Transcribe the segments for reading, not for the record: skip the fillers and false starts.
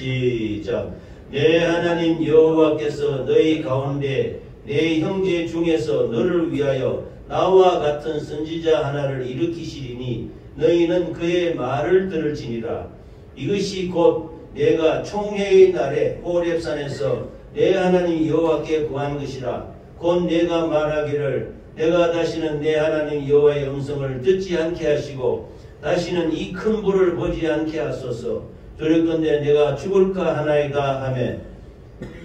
시작. 내 하나님 여호와께서 너희 가운데 내 형제 중에서 너를 위하여 나와 같은 선지자 하나를 일으키시리니 너희는 그의 말을 들을지니라. 이것이 곧 내가 총회의 날에 호렙산에서 내 하나님 여호와께 구한 것이라. 곧 내가 말하기를 내가 다시는 내 하나님 여호와의 음성을 듣지 않게 하시고 다시는 이 큰 불을 보지 않게 하소서. 그럴건대 내가 죽을까 하나이다 하매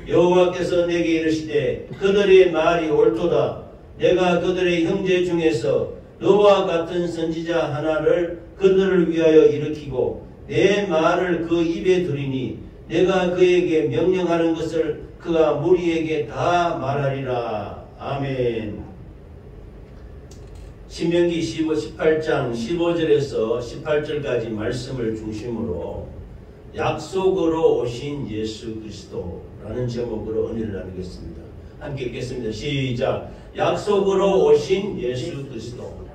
여호와께서 내게 이르시되 그들의 말이 옳도다. 내가 그들의 형제 중에서 너와 같은 선지자 하나를 그들을 위하여 일으키고 내 말을 그 입에 두리니 내가 그에게 명령하는 것을 그가 무리에게 다 말하리라. 아멘. 신명기 18장 15절에서 18절까지 말씀을 중심으로 약속으로 오신 예수 그리스도라는 제목으로 은혜를 나누겠습니다. 함께 읽겠습니다. 시작. 약속으로 오신 예수 그리스도.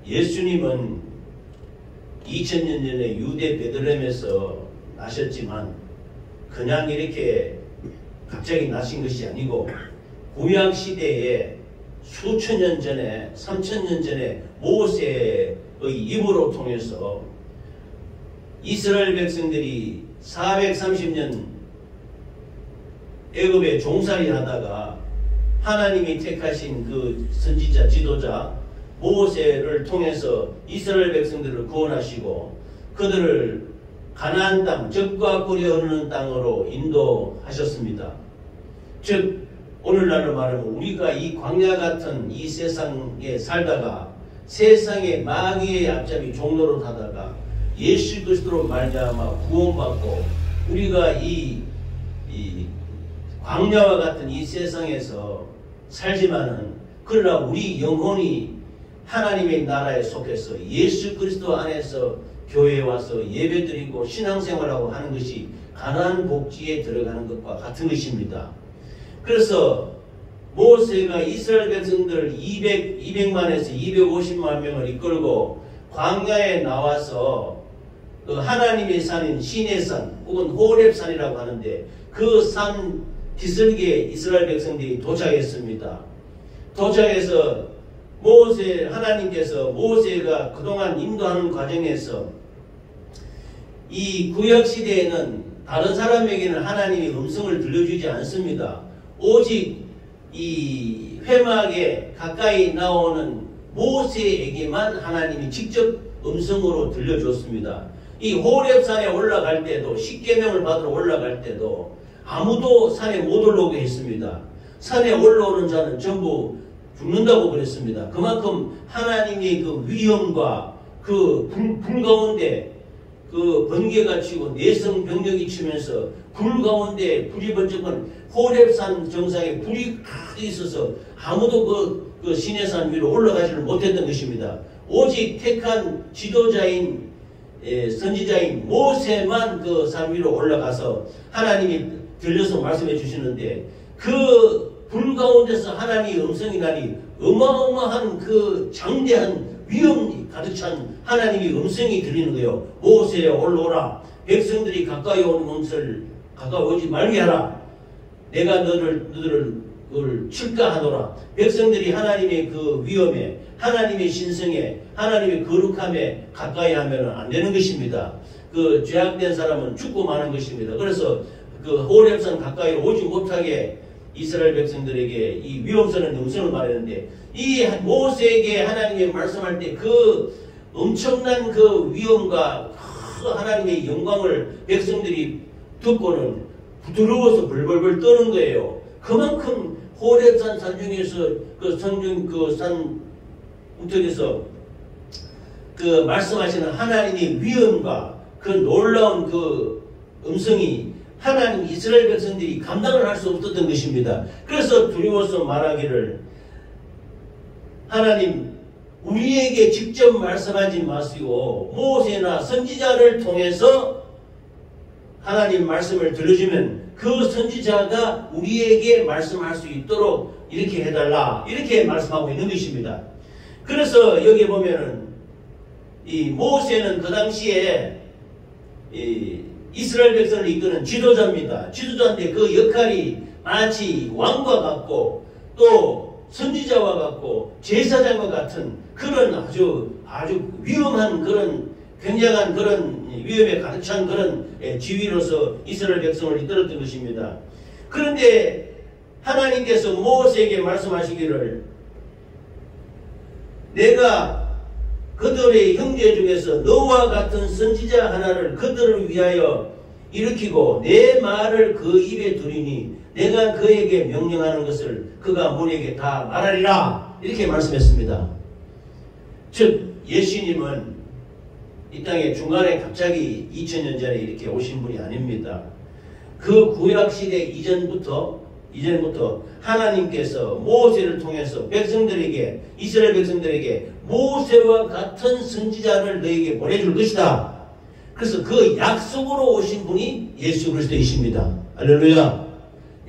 예수님은 2000년 전에 유대 베들레헴에서 나셨지만 그냥 이렇게 갑자기 나신 것이 아니고 구약 시대에 수천 년 전에 3000년 전에 모세의 입으로 통해서 이스라엘 백성들이 430년 애굽에 종살이 하다가 하나님이 택하신 그 선지자 지도자 모세를 통해서 이스라엘 백성들을 구원하시고 그들을 가나안 땅, 젖과 꿀이 흐르는 땅으로 인도하셨습니다. 즉 오늘날로 말하면 우리가 이 광야 같은 이 세상에 살다가 세상의 마귀의 앞잡이 종로로 타다가 예수 그리스도로 말미암아 구원받고 우리가 이 광야와 같은 이 세상에서 살지만은 그러나 우리 영혼이 하나님의 나라에 속해서 예수 그리스도 안에서 교회에 와서 예배드리고 신앙생활하고 하는 것이 가나안 복지에 들어가는 것과 같은 것입니다. 그래서 모세가 이스라엘 백성들 200만에서 250만 명을 이끌고 광야에 나와서 그 하나님의 산인 시내산 혹은 호렙산이라고 하는데 그 산 뒤설기에 이스라엘 백성들이 도착했습니다. 도착해서 하나님께서 모세가 그동안 인도하는 과정에서 이 구약시대에는 다른 사람에게는 하나님이 음성을 들려주지 않습니다. 오직 이 회막에 가까이 나오는 모세에게만 하나님이 직접 음성으로 들려줬습니다. 이 호렙산에 올라갈 때도 십계명을 받으러 올라갈 때도 아무도 산에 못 올라오게 했습니다. 산에 올라오는 자는 전부 죽는다고 그랬습니다. 그만큼 하나님의 그 위엄과 그 불 가운데 그 번개가 치고 내성 병력이 치면서 불 가운데 불이 번쩍한 호렙산 정상에 불이 크게 있어서 아무도 그 시내산 위로 올라가지를 못했던 것입니다. 오직 택한 지도자인 선지자인 모세만 그 산 위로 올라가서 하나님이 들려서 말씀해 주시는데 그 불 가운데서 하나님의 음성이 나니 어마어마한 그 장대한 위엄이 가득 찬 하나님의 음성이 들리는 거예요. 모세야 올라오라. 백성들이 가까이 오는 것을 가까이 오지 말게 하라. 내가 너를 칠까 하노라. 백성들이 하나님의 그 위엄에 하나님의 신성에 하나님의 거룩함에 가까이 하면 안 되는 것입니다. 그 죄악된 사람은 죽고 마는 것입니다. 그래서 그 호렙산 가까이 오지 못하게 이스라엘 백성들에게 이 위험스러운 음성을 말했는데 이 모세에게 하나님이 말씀할 때 그 엄청난 그 위엄과 그 하나님의 영광을 백성들이 듣고는 부드러워서 벌벌벌 떠는 거예요. 그만큼 호렙산 산중에서 그 성중 그 산 우턱에서 그 말씀하시는 하나님의 위엄과 그 놀라운 그 음성이 하나님 이스라엘 백성들이 감당을 할 수 없었던 것입니다. 그래서 두려워서 말하기를 하나님 우리에게 직접 말씀하지 마시고 모세나 선지자를 통해서 하나님 말씀을 들려주면 그 선지자가 우리에게 말씀할 수 있도록 이렇게 해달라 이렇게 말씀하고 있는 것입니다. 그래서 여기 보면은 이 모세는 그 당시에 이스라엘 백성을 이끄는 지도자입니다. 지도자인데 그 역할이 마치 왕과 같고 또 선지자와 같고 제사장과 같은 그런 아주 위험한 그런 굉장한 그런 위험에 가득 찬 그런 지위로서 이스라엘 백성을 이끌었던 것입니다. 그런데 하나님께서 모세에게 말씀하시기를 내가 그들의 형제 중에서 너와 같은 선지자 하나를 그들을 위하여 일으키고 내 말을 그 입에 두리니 내가 그에게 명령하는 것을 그가 문에게 다 말하리라 이렇게 말씀했습니다. 즉 예수님은 이 땅에 중간에 갑자기 2000년 전에 이렇게 오신 분이 아닙니다. 그 구약시대 이전부터 하나님께서 모세를 통해서 백성들에게 이스라엘 백성들에게 모세와 같은 선지자를 너에게 보내줄 것이다. 그래서 그 약속으로 오신 분이 예수 그리스도이십니다. 할렐루야.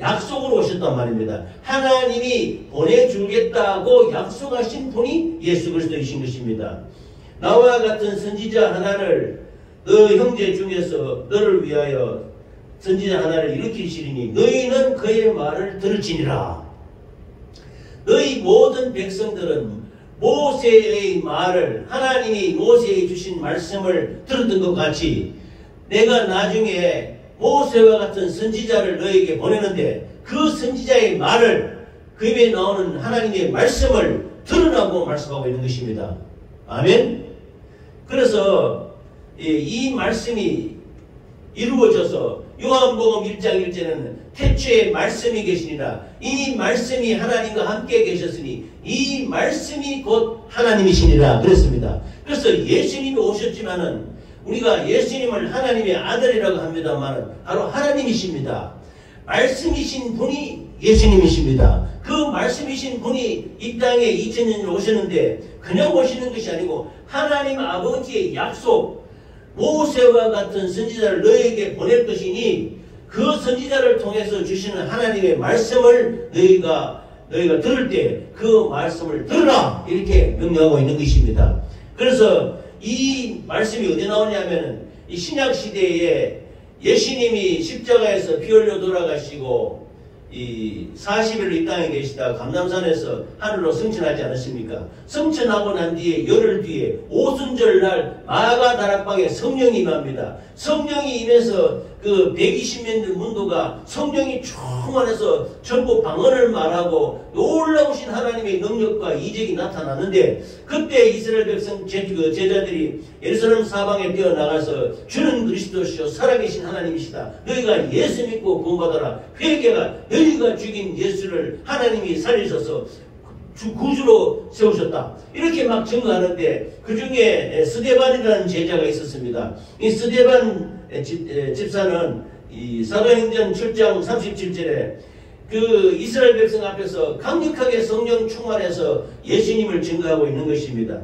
약속으로 오셨단 말입니다. 하나님이 보내주겠다고 약속하신 분이 예수 그리스도이신 것입니다. 나와 같은 선지자 하나를 너 형제 중에서 너를 위하여 선지자 하나를 일으키시리니 너희는 그의 말을 들을지니라. 너희 모든 백성들은 모세의 말을 하나님이 모세에게 주신 말씀을 들었던 것 같이 내가 나중에 모세와 같은 선지자를 너에게 보내는데 그 선지자의 말을 그 입에 나오는 하나님의 말씀을 들으라고 말씀하고 있는 것입니다. 아멘. 그래서 이 말씀이 이루어져서 요한복음 1장 1절에는 태초에 말씀이 계시니라 이 말씀이 하나님과 함께 계셨으니 이 말씀이 곧 하나님이시니라 그랬습니다. 그래서 예수님이 오셨지만은 우리가 예수님을 하나님의 아들이라고 합니다만 바로 하나님이십니다. 말씀이신 분이 예수님이십니다. 그 말씀이신 분이 이 땅에 2000년을 오셨는데 그냥 오시는 것이 아니고 하나님 아버지의 약속 모세와 같은 선지자를 너에게 보낼 것이니 그 선지자를 통해서 주시는 하나님의 말씀을 너희가 들을 때 그 말씀을 들으라 이렇게 명령하고 있는 것입니다. 그래서 이 말씀이 어디 나오냐면은 이 신약 시대에 예수님이 십자가에서 피 흘려 돌아가시고 이 40일 이 땅에 계시다가 감람산에서 하늘로 승천하지 않았습니까? 승천하고 난 뒤에 열흘 뒤에 오순절날 마가 다락방에 성령이 임합니다. 성령이 임해서 그 120년 문도가 성령이 충만해서 전부 방언을 말하고 놀라우신 하나님의 능력과 이적이 나타났는데 그때 이스라엘 백성 제자들이 예루살렘 사방에 뛰어나가서 주는 그리스도시요 살아계신 하나님이시다. 너희가 예수 믿고 구원받아라. 회개가 너희가 죽인 예수를 하나님이 살리셔서 구주로 세우셨다. 이렇게 막 증거하는데 그 중에 스데반이라는 제자가 있었습니다. 이 스데반 집사는 이 사도행전 7장 37절에 그 이스라엘 백성 앞에서 강력하게 성령 충만해서 예수님을 증거하고 있는 것입니다.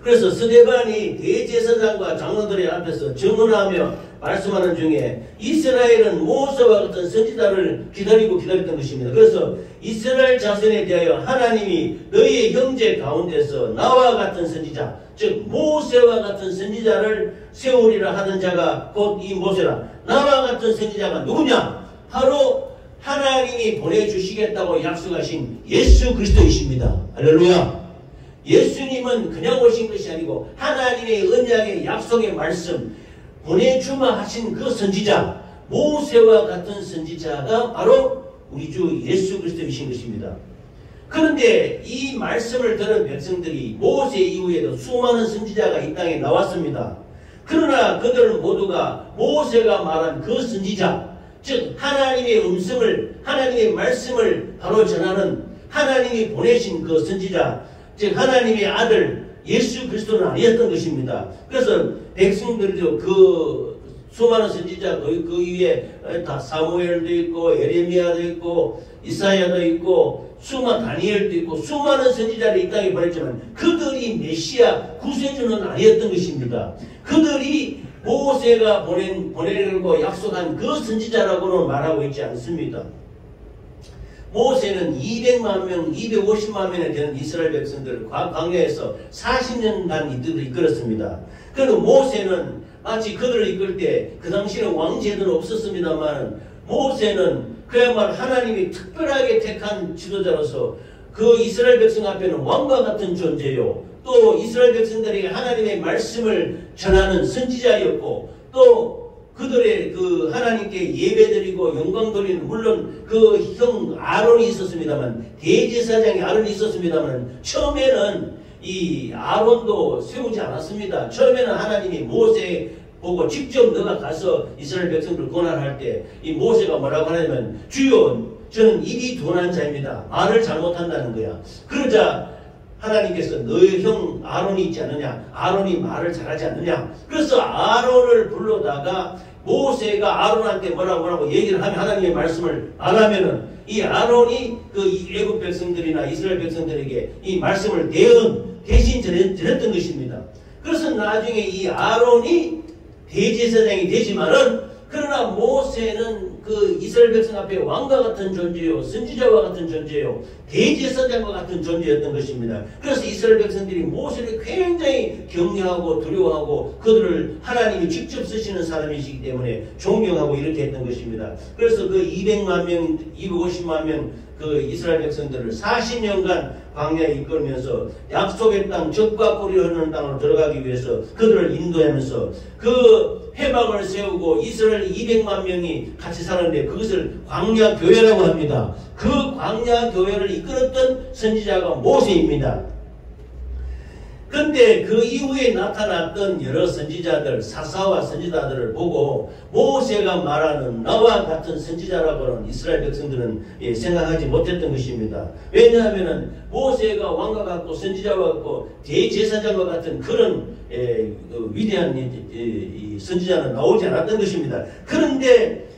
그래서 스데반이 대제사장과 장로들의 앞에서 증언하며 말씀하는 중에 이스라엘은 모세와 같은 선지자를 기다렸던 것입니다. 그래서 이스라엘 자손에 대하여 하나님이 너희의 형제 가운데서 나와 같은 선지자 즉 모세와 같은 선지자를 세우리라 하는 자가 곧 이 모세라. 나와 같은 선지자가 누구냐? 바로 하나님이 보내주시겠다고 약속하신 예수 그리스도이십니다. 할렐루야. 예수님은 그냥 오신 것이 아니고 하나님의 언약의 약속의 말씀 보내주마 하신 그 선지자 모세와 같은 선지자가 바로 우리 주 예수 그리스도이신 것입니다. 그런데 이 말씀을 들은 백성들이 모세 이후에도 수많은 선지자가 이 땅에 나왔습니다. 그러나 그들 모두가 모세가 말한 그 선지자 즉 하나님의 음성을 하나님의 말씀을 바로 전하는 하나님이 보내신 그 선지자 즉 하나님의 아들 예수 그리스도는 아니었던 것입니다. 그래서 백성들도 그 수많은 선지자 그 위에 다 사무엘도 있고 예레미야도 있고 이사야도 있고 다니엘도 있고 수많은 선지자를 이 땅에 보냈지만 그들이 메시아 구세주는 아니었던 것입니다. 그들이 모세가 보내려고 약속한 그 선지자라고는 말하고 있지 않습니다. 모세는 200만 명, 250만 명에 되는 이스라엘 백성들을 광야에서 40년간 이끌었습니다. 그리고 모세는 마치 그들을 이끌 때 그 당시에는 왕제도는 없었습니다만 모세는 그야말로 하나님이 특별하게 택한 지도자로서 그 이스라엘 백성 앞에는 왕과 같은 존재요. 또 이스라엘 백성들에게 하나님의 말씀을 전하는 선지자였고 또 그들의 그 하나님께 예배드리고 영광 돌리는 물론 그 형 아론이 있었습니다만 대제사장이 아론이 있었습니다만 처음에는 이 아론도 세우지 않았습니다. 처음에는 하나님이 모세 보고 직접 너가 가서 이스라엘 백성들 권한할 때 이 모세가 뭐라고 하냐면 주여 저는 입이 둔한 자입니다. 말을 잘못한다는 거야. 그러자 하나님께서 너의 형 아론이 있지 않느냐? 아론이 말을 잘하지 않느냐? 그래서 아론을 불러다가 모세가 아론한테 뭐라고 얘기를 하면 하나님의 말씀을 말하면은 이 아론이 그 애굽 백성들이나 이스라엘 백성들에게 이 말씀을 대신 전했던 것입니다. 그래서 나중에 이 아론이 대제사장이 되지만은 그러나 모세는 그 이스라엘 백성 앞에 왕과 같은 존재요, 선지자와 같은 존재요, 대제사장과 같은 존재였던 것입니다. 그래서 이스라엘 백성들이 모세를 굉장히 경외하고 두려워하고 그들을 하나님이 직접 쓰시는 사람이시기 때문에 존경하고 이렇게 했던 것입니다. 그래서 그 200만 명, 250만 명 그 이스라엘 백성들을 40년간 광야에 이끌면서 약속의 땅, 젖과 꿀이 흐르는 땅으로 들어가기 위해서 그들을 인도하면서 그 회막을 세우고 이스라엘 200만 명이 같이 살았는데 그것을 광야 교회라고 합니다. 그 광야 교회를 이끌었던 선지자가 모세입니다. 그런데 그 이후에 나타났던 여러 선지자들, 사사와 선지자들을 보고 모세가 말하는 나와 같은 선지자라고는 이스라엘 백성들은 생각하지 못했던 것입니다. 왜냐하면 모세가 왕과 같고 선지자와 같고 대제사장과 같은 그런 위대한 선지자는 나오지 않았던 것입니다. 그런데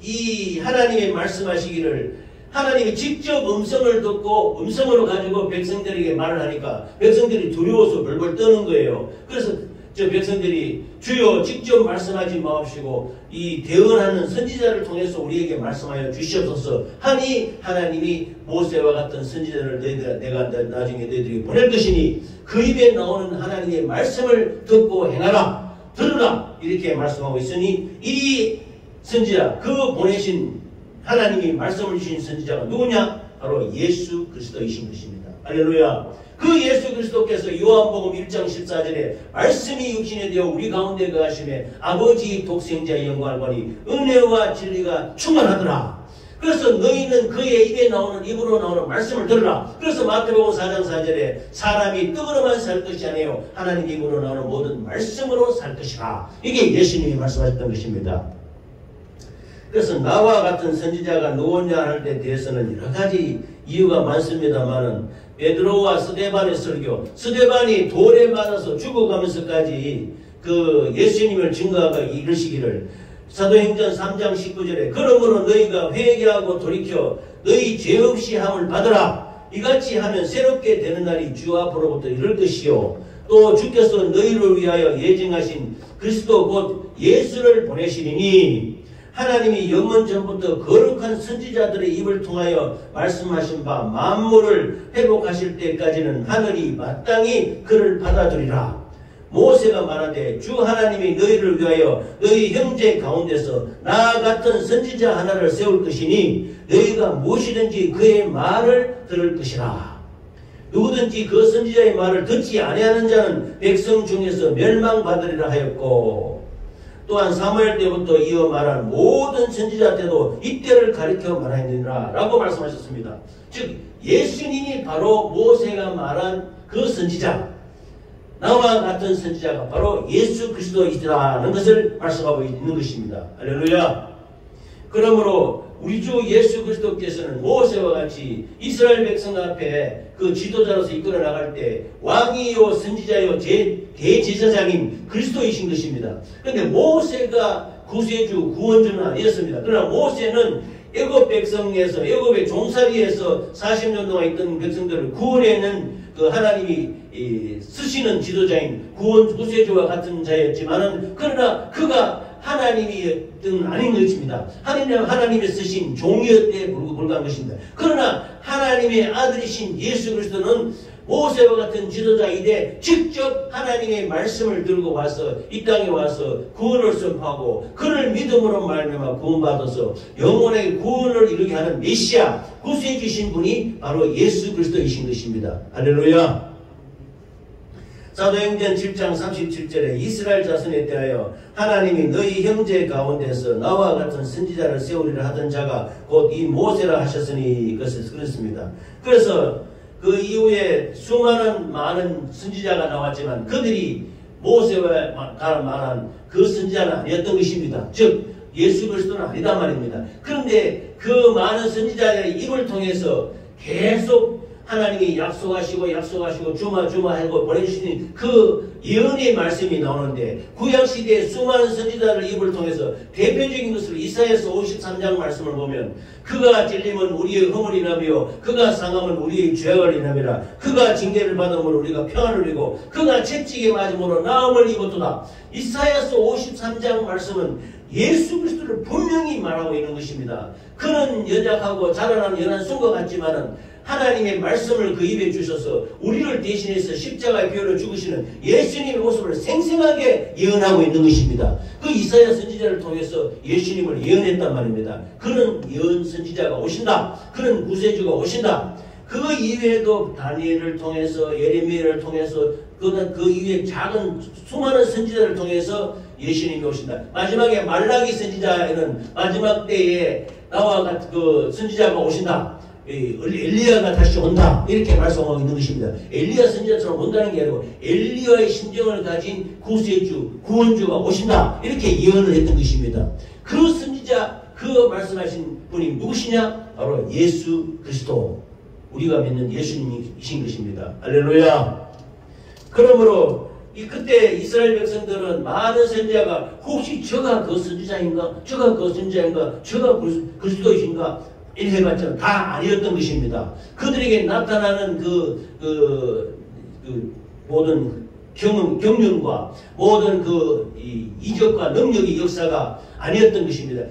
이 하나님의 말씀하시기를 하나님이 직접 음성을 듣고 음성으로 가지고 백성들에게 말을 하니까 백성들이 두려워서 벌벌 떠는 거예요. 그래서 저 백성들이 주여 직접 말씀하지 마옵시고 이 대언하는 선지자를 통해서 우리에게 말씀하여 주시옵소서 하니 하나님이 모세와 같은 선지자를 내가 나중에 너희들에게 보낼 것이니 그 입에 나오는 하나님의 말씀을 듣고 행하라 들으라 이렇게 말씀하고 있으니 이 선지자 그 보내신 하나님이 말씀을 주신 선지자가 누구냐? 바로 예수 그리스도이신 것입니다. 할렐루야. 그 예수 그리스도께서 요한복음 1장 14절에 말씀이 육신이 되어 우리 가운데 거하심에 아버지 독생자의 영광을 보니 은혜와 진리가 충만하더라. 그래서 너희는 그의 입에 나오는 입으로 나오는 말씀을 들으라. 그래서 마태복음 4장 4절에 사람이 떡으로만 살 것이 아니에요. 하나님 입으로 나오는 모든 말씀으로 살 것이라. 이게 예수님이 말씀하셨던 것입니다. 그래서 나와 같은 선지자가 누구냐 할 때 대해서는 여러 가지 이유가 많습니다만은 베드로와 스데반의 설교, 스데반이 돌에 맞아서 죽어가면서까지 그 예수님을 증거하고 이르시기를 사도행전 3장 19절에 그러므로 너희가 회개하고 돌이켜 너희 죄 없이 함을 받으라. 이같이 하면 새롭게 되는 날이 주 앞으로부터 이를 것이요. 또 주께서 너희를 위하여 예정하신 그리스도 곧 예수를 보내시리니 하나님이 영원 전부터 거룩한 선지자들의 입을 통하여 말씀하신 바 만물을 회복하실 때까지는 하늘이 마땅히 그를 받아들이라. 모세가 말하되 주 하나님이 너희를 위하여 너희 형제 가운데서 나 같은 선지자 하나를 세울 것이니 너희가 무엇이든지 그의 말을 들을 것이라. 누구든지 그 선지자의 말을 듣지 아니하는 자는 백성 중에서 멸망받으리라 하였고 또한 사무엘 때부터 이어 말한 모든 선지자 때도 이때를 가리켜 말하느니라 라고 말씀하셨습니다. 즉 예수님이 바로 모세가 말한 그 선지자 나와 같은 선지자가 바로 예수 그리스도이시라는 것을 말씀하고 있는 것입니다. 할렐루야. 그러므로 우리 주 예수 그리스도께서는 모세와 같이 이스라엘 백성 앞에 그 지도자로서 이끌어 나갈 때 왕이요 선지자요 대제사장인 그리스도이신 것입니다. 그런데 모세가 구세주 구원주는 아니었습니다. 그러나 모세는 애굽 백성에서 애굽의 종살이에서 40년 동안 있던 백성들을 구원해낸 그 하나님이 쓰시는 지도자인 구세주와 같은 자였지만은 그러나 그가 하나님이 아닌 것입니다. 하나님이 쓰신 종이었기에 불과한 것입니다. 그러나 하나님의 아들이신 예수 그리스도는 모세와 같은 지도자이되 직접 하나님의 말씀을 들고 와서 이 땅에 와서 구원을 선포하고 그를 믿음으로 말미암아 구원받아서 영혼의 구원을 이루게 하는 메시아 구세주신 분이 바로 예수 그리스도이신 것입니다. 할렐루야. 사도행전 7장 37절에 이스라엘 자손에 대하여 하나님이 너희 형제 가운데서 나와 같은 선지자를 세우리라 하던 자가 곧 이 모세라 하셨으니 그렇습니다. 그래서 그 이후에 수많은 많은 선지자가 나왔지만 그들이 모세와 말한 그 선지자는 아니었던 것입니다. 즉 예수 그리스도는 아니다 말입니다. 그런데 그 많은 선지자들의 입을 통해서 계속 하나님이 약속하시고 주마하고 보내주시는 그 예언의 말씀이 나오는데 구약시대의 수많은 선지자들 입을 통해서 대표적인 것으로 이사야서 53장 말씀을 보면 그가 찔림은 우리의 허물이라며 그가 상함은 우리의 죄악을 인함이라 그가 징계를 받음으로 우리가 평안을 누리고 그가 채찍에 맞음으로 나음을 입었도다. 이사야서 53장 말씀은 예수 그리스도를 분명히 말하고 있는 것입니다. 그는 연약하고 자라난 연한 손과 같지만은 하나님의 말씀을 그 입에 주셔서 우리를 대신해서 십자가에 비올려 죽으시는 예수님의 모습을 생생하게 예언하고 있는 것입니다. 그 이사야 선지자를 통해서 예수님을 예언했단 말입니다. 그는 예언 선지자가 오신다. 그는 구세주가 오신다. 그 이외에도 다니엘을 통해서 예레미야를 통해서 그 이외에 작은 수많은 선지자를 통해서 예수님이 오신다. 마지막에 말라기 선지자에는 마지막 때에 나와 같은 그 선지자가 오신다. 엘리야가 다시 온다 이렇게 말씀하고 있는 것입니다. 엘리야 선지자처럼 온다는 게 아니고 엘리야의 심정을 가진 구세주 구원주가 오신다 이렇게 예언을 했던 것입니다. 그 선지자 그 말씀하신 분이 누구시냐? 바로 예수 그리스도 우리가 믿는 예수님이신 것입니다. 할렐루야. 그러므로 그때 이스라엘 백성들은 많은 선지자가 혹시 저가 그 선지자인가? 저가 그 선지자인가? 저가 그리스도이신가? 이렇게 해봤자 다 아니었던 것입니다. 그들에게 나타나는 그 모든 경륜과 모든 그 이적과 능력의 역사가 아니었던 것입니다.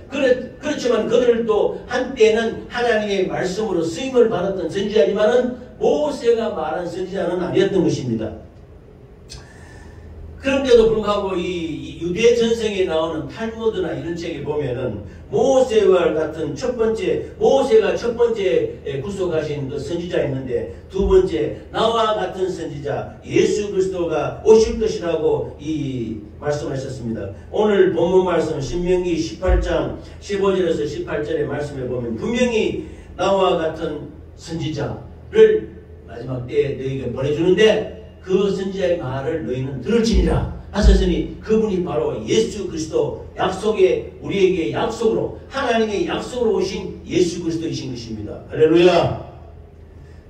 그렇지만 그들도 한때는 하나님의 말씀으로 쓰임을 받았던 선지자지만은 모세가 말한 선지자는 아니었던 것입니다. 그런데도 불구하고 이 유대 전성에 나오는 탈무드나 이런 책에 보면은 모세와 같은 모세가 첫 번째 구속하신 그 선지자였는데 두 번째 나와 같은 선지자 예수 그리스도가 오실 것이라고 말씀하셨습니다. 오늘 본문 말씀 신명기 18장 15절에서 18절의 말씀에 보면 분명히 나와 같은 선지자를 마지막 때에 너희에게 보내주는데 그 선지자의 말을 너희는 들을지니라 하셨으니 그분이 바로 예수 그리스도 우리에게 약속으로 하나님의 약속으로 오신 예수 그리스도이신 것입니다. 할렐루야.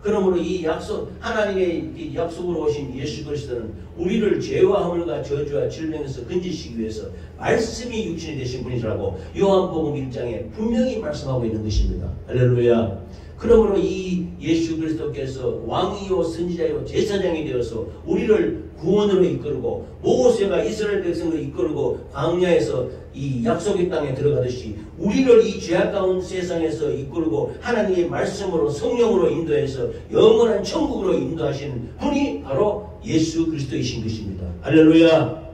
그러므로 이 약속 하나님의 이 약속으로 오신 예수 그리스도는 우리를 죄와 허물과 저주와 질병에서 건지시기 위해서 말씀이 육신이 되신 분이라고 요한복음 1장에 분명히 말씀하고 있는 것입니다. 할렐루야. 그러므로 이 예수 그리스도께서 왕이요 선지자요 제사장이 되어서 우리를 구원으로 이끌고 모세가 이스라엘 백성을 이끌고 광야에서 이 약속의 땅에 들어가듯이 우리를 이 죄악가운 세상에서 이끌고 하나님의 말씀으로 성령으로 인도해서 영원한 천국으로 인도하시는 분이 바로 예수 그리스도이신 것입니다. 할렐루야.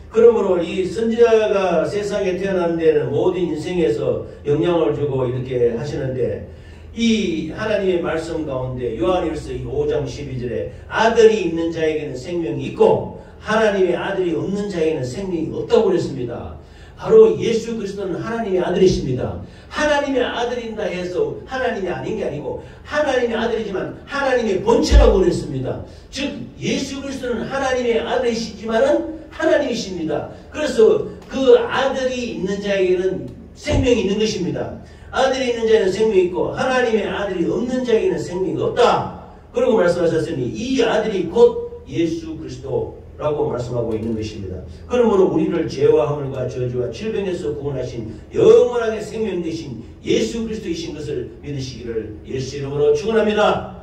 그러므로 이 선지자가 세상에 태어난 데는 모든 인생에서 영향을 주고 이렇게 하시는데 이 하나님의 말씀 가운데 요한일서 5장 12절에 아들이 있는 자에게는 생명이 있고 하나님의 아들이 없는 자에게는 생명이 없다고 그랬습니다. 바로 예수 그리스도는 하나님의 아들이십니다. 하나님의 아들인다 해서 하나님이 아닌 게 아니고 하나님의 아들이지만 하나님의 본체라고 그랬습니다. 즉 예수 그리스도는 하나님의 아들이시지만은 하나님이십니다. 그래서 그 아들이 있는 자에게는 생명이 있는 것입니다. 아들이 있는 자에는 생명이 있고 하나님의 아들이 없는 자에게는 생명이 없다. 그리고 말씀하셨으니 이 아들이 곧 예수 그리스도라고 말씀하고 있는 것입니다. 그러므로 우리를 죄와 허물과 저주와 질병에서 구원하신 영원하게 생명 되신 예수 그리스도이신 것을 믿으시기를 예수 이름으로 축원합니다.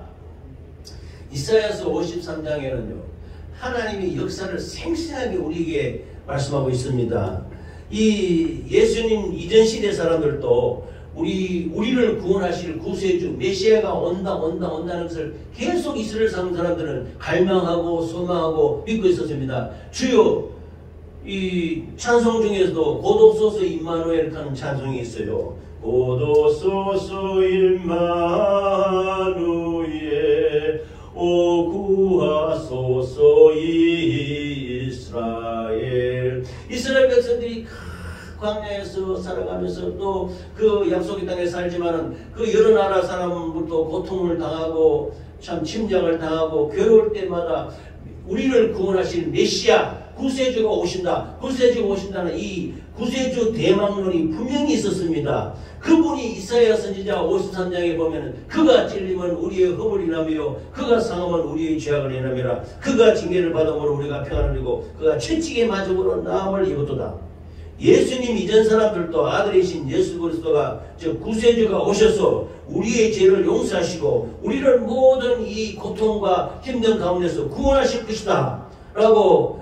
이사야서 53장에는요 하나님의 역사를 생생하게 우리에게 말씀하고 있습니다. 이 예수님 이전 시대 사람들도 우리를 구원하실 구세주 메시아가 온다는 것을 계속 이스라엘 사람들은 갈망하고 소망하고 믿고 있었습니다. 주요 이 찬송 중에서도 곧오소서 임마누엘 하는 찬송이 있어요. 곧오소서 임마누엘 오 구하소서 이스라엘. 이스라엘 백성들이 광야에서 살아가면서 또 그 약속의 땅에 살지만은 그 여러 나라 사람들도 고통을 당하고 참 침략을 당하고 괴로울 때마다 우리를 구원하실 메시아 구세주가 오신다. 구세주가 오신다는 이 구세주 대망론이 분명히 있었습니다. 그분이 이사야 선지자 53장에 보면은 그가 찔림은 우리의 허물이라며 그가 상함은 우리의 죄악을 인함이라. 그가 징계를 받음으로 우리가 평안을 이고 그가 채찍에 맞음으로 나음을 입었도다. 예수님 이전 사람들도 아들이신 예수 그리스도가 저 구세주가 오셔서 우리의 죄를 용서하시고 우리를 모든 이 고통과 힘든 가운데서 구원하실 것이다 라고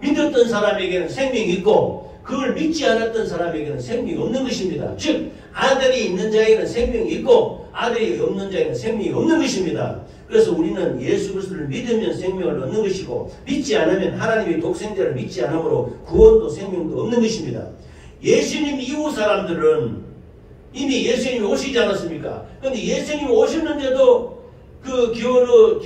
믿었던 사람에게는 생명이 있고 그걸 믿지 않았던 사람에게는 생명이 없는 것입니다. 즉 아들이 있는 자에게는 생명이 있고 아들이 없는 자에게는 생명이 없는 것입니다. 그래서 우리는 예수 그리스도를 믿으면 생명을 얻는 것이고 믿지 않으면 하나님의 독생자를 믿지 않으므로 구원도 생명도 없는 것입니다. 예수님 이후 사람들은 이미 예수님이 오시지 않았습니까? 그런데 예수님이 오셨는데도 그 기원후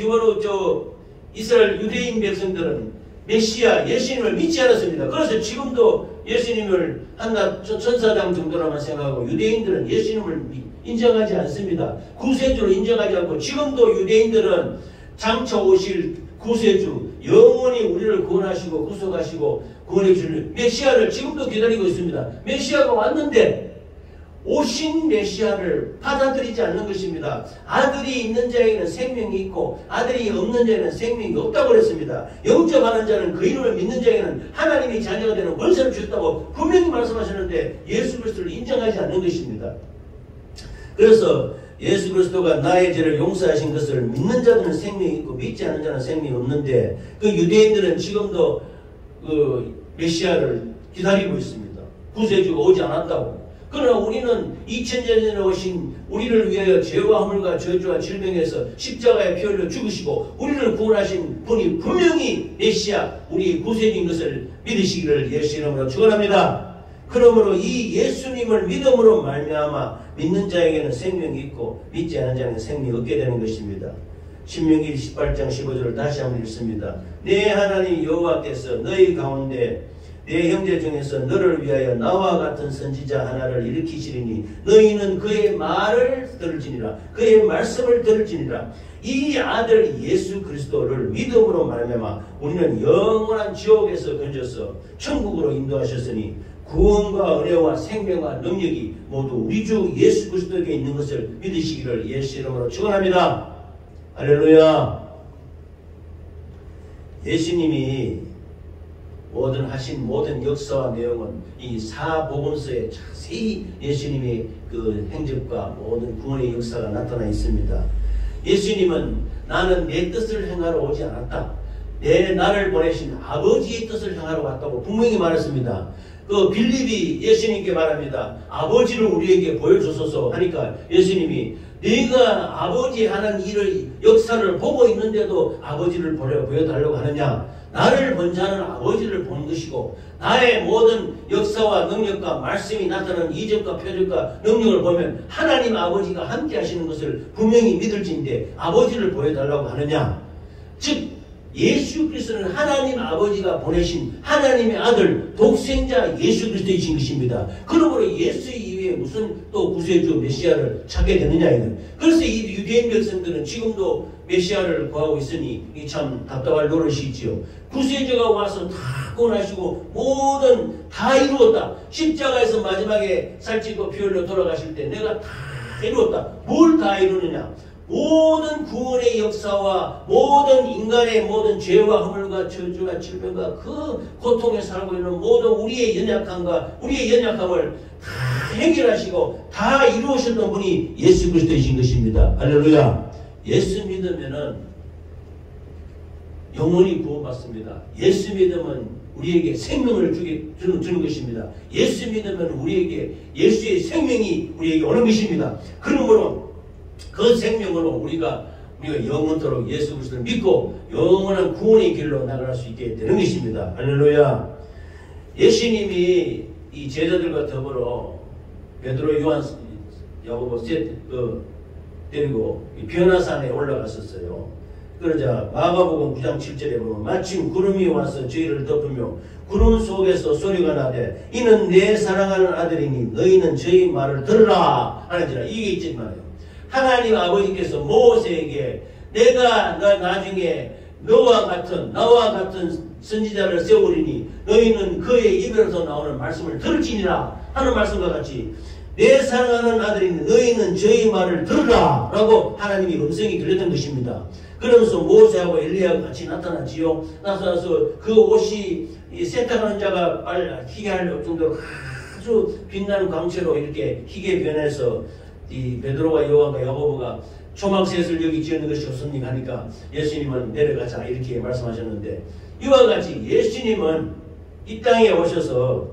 이스라엘 유대인 백성들은 메시아 예수님을 믿지 않았습니다. 그래서 지금도 예수님을 한낱 천사장 정도로만 생각하고 유대인들은 예수님을 인정하지 않습니다. 구세주로 인정하지 않고 지금도 유대인들은 장차 오실 구세주 영원히 우리를 구원하시고 구속하시고 구원해 주실 메시아를 지금도 기다리고 있습니다. 메시아가 왔는데 오신 메시아를 받아들이지 않는 것입니다. 아들이 있는 자에게는 생명이 있고 아들이 없는 자에게는 생명이 없다고 그랬습니다. 영접하는 자는 그 이름을 믿는 자에게는 하나님의 자녀가 되는 권세를 주셨다고 분명히 말씀하셨는데 예수 그리스도를 인정하지 않는 것입니다. 그래서 예수 그리스도가 나의 죄를 용서하신 것을 믿는 자들은 생명이 있고 믿지 않는 자는 생명이 없는데 그 유대인들은 지금도 그 메시아를 기다리고 있습니다. 구세주가 오지 않았다고. 그러나 우리는 2000년 전에 오신 우리를 위하여 죄와 허물과 저주와 질병에서 십자가에 피 흘려 죽으시고 우리를 구원하신 분이 분명히 메시아 우리 구세주인 것을 믿으시기를 예수 이름으로 축원합니다. 그러므로 이 예수님을 믿음으로 말미암아 믿는 자에게는 생명이 있고 믿지 않는 자에게는 생명이 없게 되는 것입니다. 신명기 18장 15절을 다시 한번 읽습니다. 내 하나님 여호와께서 너희 가운데 내 형제 중에서 너를 위하여 나와 같은 선지자 하나를 일으키시리니 너희는 그의 말을 들을지니라. 그의 말씀을 들을지니라. 이 아들 예수 그리스도를 믿음으로 말미암아 우리는 영원한 지옥에서 건져서 천국으로 인도하셨으니 구원과 은혜와 생명과 능력이 모두 우리 주 예수 그리스도에게 있는 것을 믿으시기를 예수 이름으로 축원합니다. 할렐루야. 예수님이 하신 모든 역사와 내용은 이 사복음서에 자세히 예수님의 그 행적과 모든 구원의 역사가 나타나 있습니다. 예수님은 나는 내 뜻을 행하러 오지 않았다. 나를 보내신 아버지의 뜻을 행하러 왔다고 분명히 말했습니다. 그 빌립이 예수님께 말합니다. 아버지를 우리에게 보여주소서 하니까 예수님이 네가 아버지 하는 일을 역사를 보고 있는데도 아버지를 보여달라고 하느냐. 나를 본 자는 아버지를 본 것이고 나의 모든 역사와 능력과 말씀이 나타나는 이적과 표적과 능력을 보면 하나님 아버지가 함께 하시는 것을 분명히 믿을지인데 아버지를 보여달라고 하느냐. 즉 예수 그리스도는 하나님 아버지가 보내신 하나님의 아들 독생자 예수 그리스도이신 것입니다. 그러므로 예수 이외에 무슨 또 구세주 메시아를 찾게 되느냐 이는. 그래서 이 유대인 백성들은 지금도 메시아를 구하고 있으니 참 답답할 노릇이지요. 구세주가 와서 다 구원하시고 모든 다 이루었다. 십자가에서 마지막에 살찌고 피 흘려 돌아가실 때 내가 다 이루었다. 뭘 다 이루느냐. 모든 구원의 역사와 모든 인간의 모든 죄와 허물과 저주와 질병과 그 고통에 살고 있는 모든 우리의 연약함과 우리의 연약함을 다 해결하시고 다 이루으셨던 분이 예수 그리스도이신 것입니다. 할렐루야. 예수 믿으면은 영원히 구원받습니다. 예수 믿으면 우리에게 생명을 주는 것입니다. 예수 믿으면 우리에게 예수의 생명이 우리에게 오는 것입니다. 그러므로 그 생명으로 우리가 영원토록 예수 그리스도를 믿고 영원한 구원의 길로 나갈 수 있게 되는 것입니다. 할렐루야. 예수님이 이 제자들과 더불어 베드로, 요한, 야고보 데리고 변화산에 올라갔었어요. 그러자 마가복음 9장 7절에 보면 마침 구름이 와서 저희를 덮으며 구름 속에서 소리가 나되 이는 내 사랑하는 아들이니 너희는 저희 말을 들으라 하는지라. 이게 있지만요, 하나님 아버지께서 모세에게 내가 나중에 나와 같은 선지자를 세우리니 너희는 그의 입에서 나오는 말씀을 들을지니라 하는 말씀과 같이 내 사랑하는 아들이니 너희는 저희 말을 들으라 라고 하나님이 음성이 들렸던 것입니다. 그러면서 모세하고 엘리야가 같이 나타나지요. 나타나서 그 옷이 세탁하는 자가 희게 할 정도로 아주 빛나는 광채로 이렇게 희게 변해서 이 베드로와 요한과 야고보가 초막셋을 여기 지었는 것이 좋습니까 하니까 예수님은 내려가자 이렇게 말씀하셨는데, 이와 같이 예수님은 이 땅에 오셔서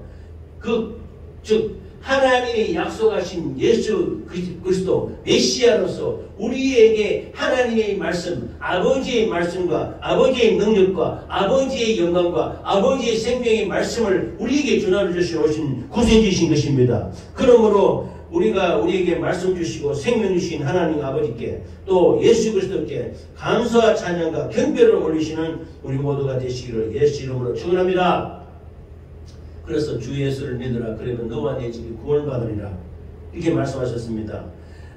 즉 하나님이 약속하신 예수 그리스도 메시아로서 우리에게 하나님의 말씀, 아버지의 말씀과 아버지의 능력과 아버지의 영광과 아버지의 생명의 말씀을 우리에게 전하여 주신 구세주신 것입니다. 그러므로 우리에게 말씀 주시고 생명 주신 하나님 아버지께 또 예수 그리스도께 감사와 찬양과 경배를 올리시는 우리 모두가 되시기를 예수 이름으로 축원합니다. 그래서 주 예수를 믿으라. 그러면 너와 내 집이 구원을 받으리라. 이렇게 말씀하셨습니다.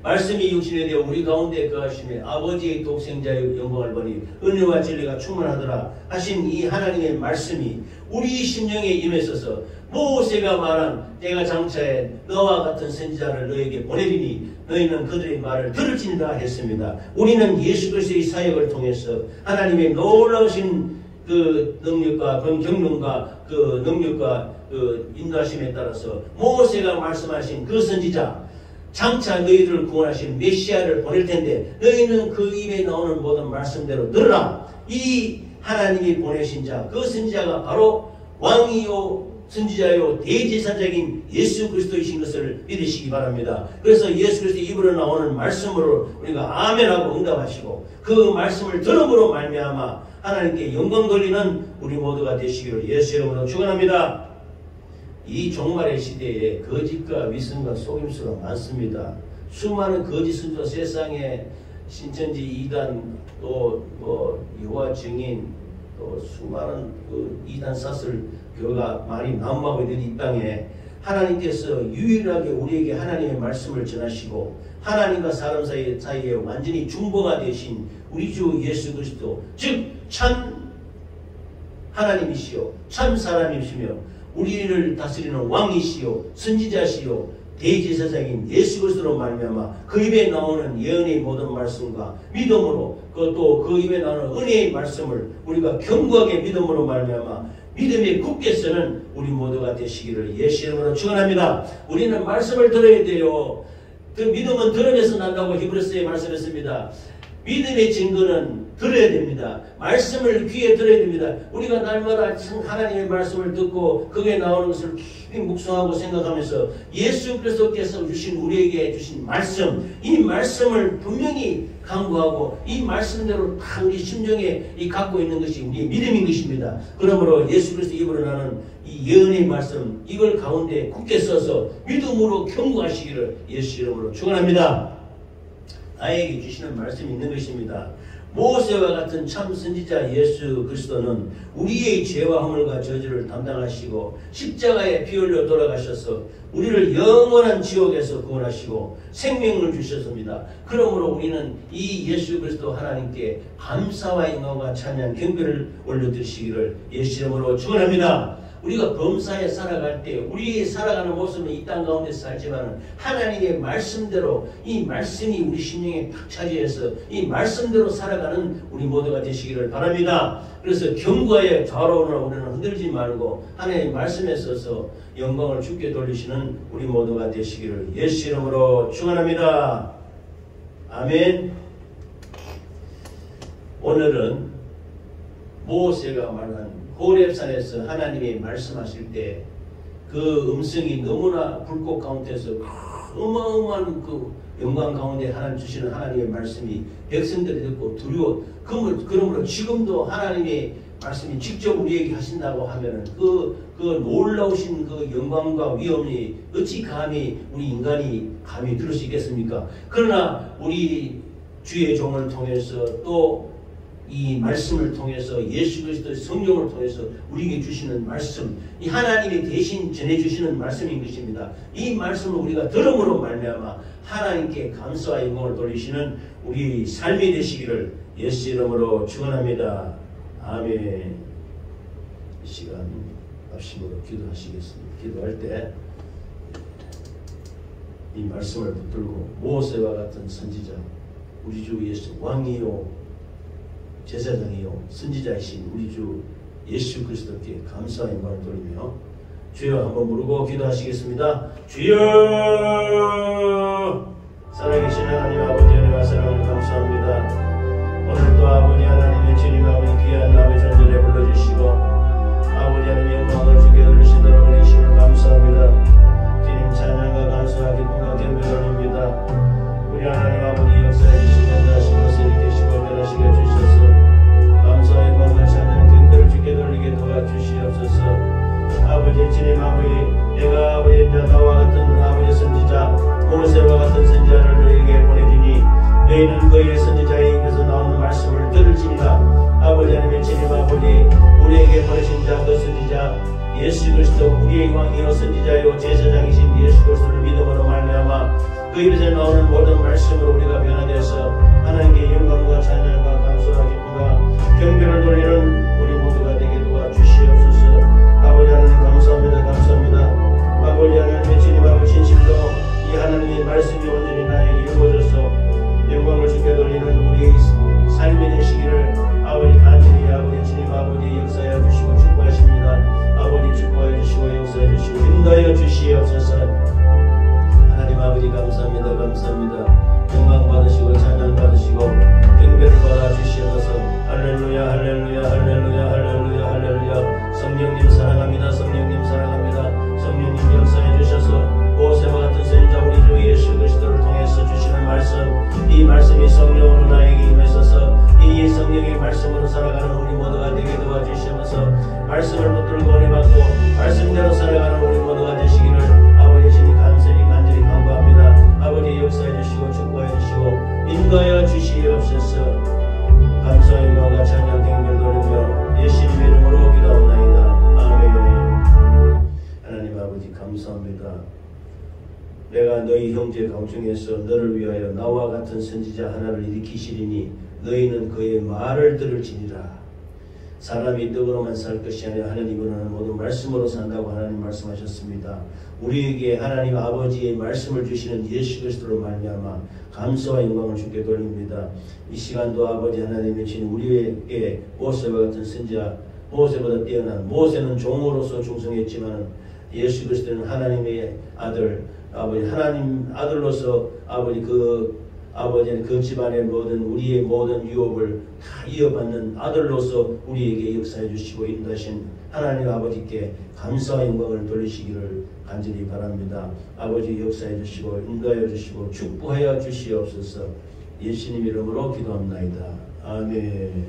말씀이 육신에 되어 우리 가운데 거하시며 아버지의 독생자의 영광을 보니 은혜와 진리가 충만하더라 하신 이 하나님의 말씀이 우리 심령에 임했어서 모세가 말한 내가 장차에 너와 같은 선지자를 너에게 보내리니 너희는 그들의 말을 들을지니라 했습니다. 우리는 예수 그리스도의 사역을 통해서 하나님의 놀라우신 그 능력과 그 경륜과 그 능력과 그 인도하심에 따라서 모세가 말씀하신 그 선지자 장차 너희들을 구원하신 메시아를 보낼 텐데 너희는 그 입에 나오는 모든 말씀대로 들으라. 이 하나님이 보내신 자, 그 선지자가 바로 왕이요 선지자요 대제사장인 예수 그리스도이신 것을 믿으시기 바랍니다. 그래서 예수 그리스도 입으로 나오는 말씀으로 우리가 아멘하고 응답하시고 그 말씀을 들음으로 말미암아 하나님께 영광 돌리는 우리 모두가 되시기를 예수 이름으로 축원합니다. 이 종말의 시대에 거짓과 위선과 속임수가 많습니다. 수많은 거짓 선지자, 세상에 신천지 이단 또 여호와 증인 또 수많은 그 이단 사슬 교회가 많이 난무하고 있는 이 땅에 하나님께서 유일하게 우리에게 하나님의 말씀을 전하시고 하나님과 사람 사이에 완전히 중보가 되신 우리 주 예수 그리스도, 즉 참 하나님이시요 참 사람이시며 우리를 다스리는 왕이시요 선지자시요 대제사장인 예수 그리스도로 말미암아 그 입에 나오는 예언의 모든 말씀과 믿음으로 또 그 입에 나오는 은혜의 말씀을 우리가 견고하게 믿음으로 말미암아 믿음에 굳게 서는 우리 모두가 되시기를 예수 이름으로 축원합니다. 우리는 말씀을 들어야 돼요. 그 믿음은 들음에서 난다고 히브리서에 말씀했습니다. 믿음의 증거는 들어야 됩니다. 말씀을 귀에 들어야 됩니다. 우리가 날마다 하나님의 말씀을 듣고 거기에 나오는 것을 깊이 묵상하고 생각하면서 예수 그리스도께서 주신 우리에게 주신 말씀, 이 말씀을 분명히 강구하고 이 말씀대로 다 우리 심령에 갖고 있는 것이 우리의 믿음인 것입니다. 그러므로 예수 그리스도 입으로 나는 이 예언의 말씀, 이걸 가운데 굳게 써서 믿음으로 경고하시기를 예수 이름으로 축원합니다. 나에게 주시는 말씀이 있는 것입니다. 모세와 같은 참 선지자 예수 그리스도는 우리의 죄와 허물과 저주를 담당하시고 십자가에 피 흘려 돌아가셔서 우리를 영원한 지옥에서 구원하시고 생명을 주셨습니다. 그러므로 우리는 이 예수 그리스도 하나님께 감사와 영광과 찬양 경배를 올려드리시기를 예수 이름으로 축원합니다. 우리가 범사에 살아갈 때 우리 살아가는 모습은 이 땅 가운데 살지만 하나님의 말씀대로 이 말씀이 우리 심령에 탁 차지해서 이 말씀대로 살아가는 우리 모두가 되시기를 바랍니다. 그래서 견고하여 좌우로 우리는 흔들지 말고 하나님의 말씀에 서서 영광을 주께 돌리시는 우리 모두가 되시기를 예수 이름으로 축원합니다. 아멘. 오늘은 모세가 말한 호렙산에서 하나님이 말씀하실 때 그 음성이 너무나 불꽃 가운데서 어마어마한 그 영광 가운데 하나님 주시는 하나님의 말씀이 백성들이 듣고 두려워. 그러므로 지금도 하나님의 말씀이 직접 우리에게 하신다고 하면은 그 놀라우신 그 영광과 위엄이 어찌 감히 우리 인간이 감히 들을 수 있겠습니까? 그러나 우리 주의 종을 통해서 또 이 말씀을 통해서 예수 그리스도의 성령을 통해서 우리에게 주시는 말씀, 이 하나님이 대신 전해주시는 말씀인 것입니다. 이 말씀을 우리가 들음으로 말미암아 하나님께 감사와 영광을 돌리시는 우리 삶이 되시기를 예수 이름으로 축원합니다. 아멘. 이 시간 합심으로 기도하시겠습니다. 기도할 때 이 말씀을 붙들고 모세와 같은 선지자, 우리 주 예수 왕이요 제사장이요 선지자이신 우리 주 예수 그리스도께 감사와 영광을 돌리며 주여 한번 부르고 기도하시겠습니다. 주여, 살아계신 하나님 아버지 은혜와 사랑을 감사합니다. 오늘도 아버지 하나님의 주님 아버지 귀한 남의 존재를 불러주시고 아버지 하나님의 영광을 주게 돌리시도록 하심을 감사합니다. 주님 찬양과 감사와 기쁨과 경배를 올립니다. 우리 하나님 아버지 역사해 주시고 하신 것을 이기시고 변하시게 해주셔서 감사와 영광과 찬양 경배를 주게 돌리게 도와주시옵소서. 아버지 주님 아버지, 내가 아버지 나와 같은 아버지 선지자 모세와 같은 선지자를 너희에게 보내주니 너희는 그의 선지자의 입에서 나오는 말씀을 들을지니라. 아버지 하나님의 주님 아버지, 우리에게 보내신 자 그 선지자 예수 그리스도 우리의 왕이요 선지자요 제사장이신 예수 그리스도를 믿음으로 말미암아 그 입에서 나오는 모든 말씀으로 우리가 변화되어서 하나님께 영광과 찬양과 감사와 기쁨과 경배를 돌리는 우리 모두가 되게 도와주시옵소서. 아버지 하나님 감사합니다. 감사합니다. 아버지 하나님의 주님 아버지 진심도 이 하나님의 말씀이 온전히 나에게 이루어져서 영광을 주게 돌리는 우리의 삶이 되시기를 아버지 간절히 아버지 주님 아버지 역사해 주시고 축복하십니다. 아버지 축복해 주시고 역사해 주시고 인도하여 주시옵소서. 하나님 아버지 감사합니다. 감사합니다. 영광 받으시고 찬양 받으시고 경배를 받아 주시옵소서. 할렐루야 할렐루야 할렐루야 할렐루야 할렐루야. 성령님 사랑합니다. 성령님 사랑합니다. 성령님 역사해 주셔서 모세와 같은 선지자 우리 주 예수 그리스도를 통해서 주시는 말씀, 이 말씀이 성령으로 나에게 임하셔서 이 성령의 말씀으로 살아가는 우리 모두가 되게 도와주시면서 말씀을 붙들고 은혜 받고 말씀대로 살아가는 우리 모두가 되시기를 아버지 주님 간절히 간구합니다. 아버지 역사해 주시고 축복해 주시고 인도하여 주시옵소서. 감사와 영광과 찬양 경배를 돌리며 예수님 이름으로 기도하옵나이다. 아멘. 하나님 아버지 감사합니다. 내가 너희 형제 가운중에서 너를 위하여 나와 같은 선지자 하나를 일으키시리니 너희는 그의 말을 들을지니라. 사람이 떡으로만 살 것이 아니라 하나님으로 하는 모든 말씀으로 산다고 하나님 말씀하셨습니다. 우리에게 하나님 아버지의 말씀을 주시는 예수 그리스도로 말미암아 감사와 영광을 주께 돌립니다. 이 시간도 아버지 하나님의 신 우리에게 모세와 같은 선지자, 모세보다 뛰어난, 모세는 종으로서 충성했지만 예수 그리스도는 하나님의 아들, 아버지 하나님 아들로서 아버지는 그 집안의 모든 우리의 모든 유업을 다 이어받는 아들로서 우리에게 역사해 주시고 인도하신 하나님 아버지께 감사와 영광을 돌리시기를 간절히 바랍니다. 아버지 역사해 주시고 인도하여 주시고 축복하여 주시옵소서. 예수님 이름으로 기도합나이다. 아멘.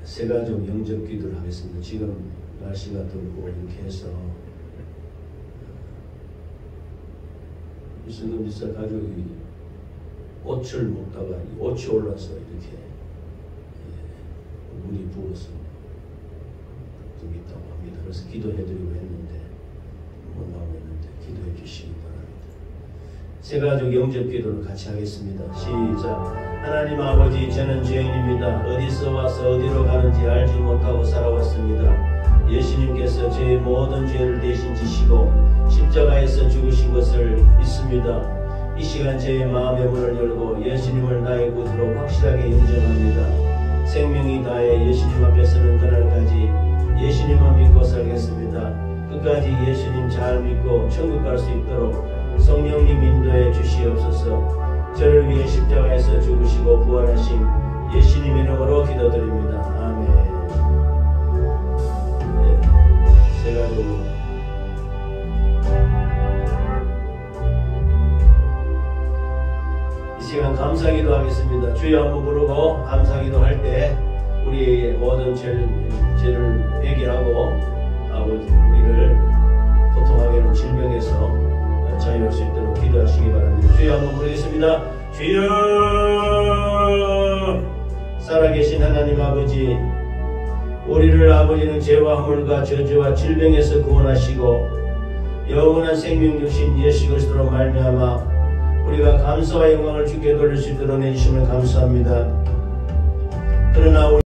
세가족 영접 기도를 하겠습니다. 지금 날씨가 덥고 이렇게 해서 이승금 지사 가족이 옷을 먹다가 옷이 올라서 이렇게 물이 부어서 좀 있다고 합니다. 그래서 기도해드리고 했는데 못 나오고 있는데 기도해 주시기 바랍니다. 세 가족 영접 기도를 같이 하겠습니다. 시작. 하나님 아버지, 저는 죄인입니다. 어디서 와서 어디로 가는지 알지 못하고 살아왔습니다. 예수님께서 제 모든 죄를 대신 지시고 십자가에서 죽으신 것을 믿습니다. 이 시간 제 마음의 문을 열고 예수님을 나의 구주로 확실하게 인정합니다. 생명이 다해 예수님 앞에 서는 그날까지 예수님만 믿고 살겠습니다. 끝까지 예수님 잘 믿고 천국 갈 수 있도록 성령님 인도해 주시옵소서. 저를 위해 십자가에서 죽으시고 부활하신 예수님 이름으로 기도드립니다. 아멘. 감사기도 하겠습니다. 주여 한번 부르고 감사기도 할 때 우리 모든 죄를 회개하고 아버지 우리를 고통하게 하는 질병에서 자유할 수 있도록 기도하시기 바랍니다. 주여 한번 부르겠습니다. 주여, 살아계신 하나님 아버지, 우리를 아버지는 죄와 허물과 저주와 질병에서 구원하시고 영원한 생명 주신 예수 그리스도로 말미암아 우리가 감사와 영광을 주께 돌릴 수 있도록 내주심을 감사합니다. 그러나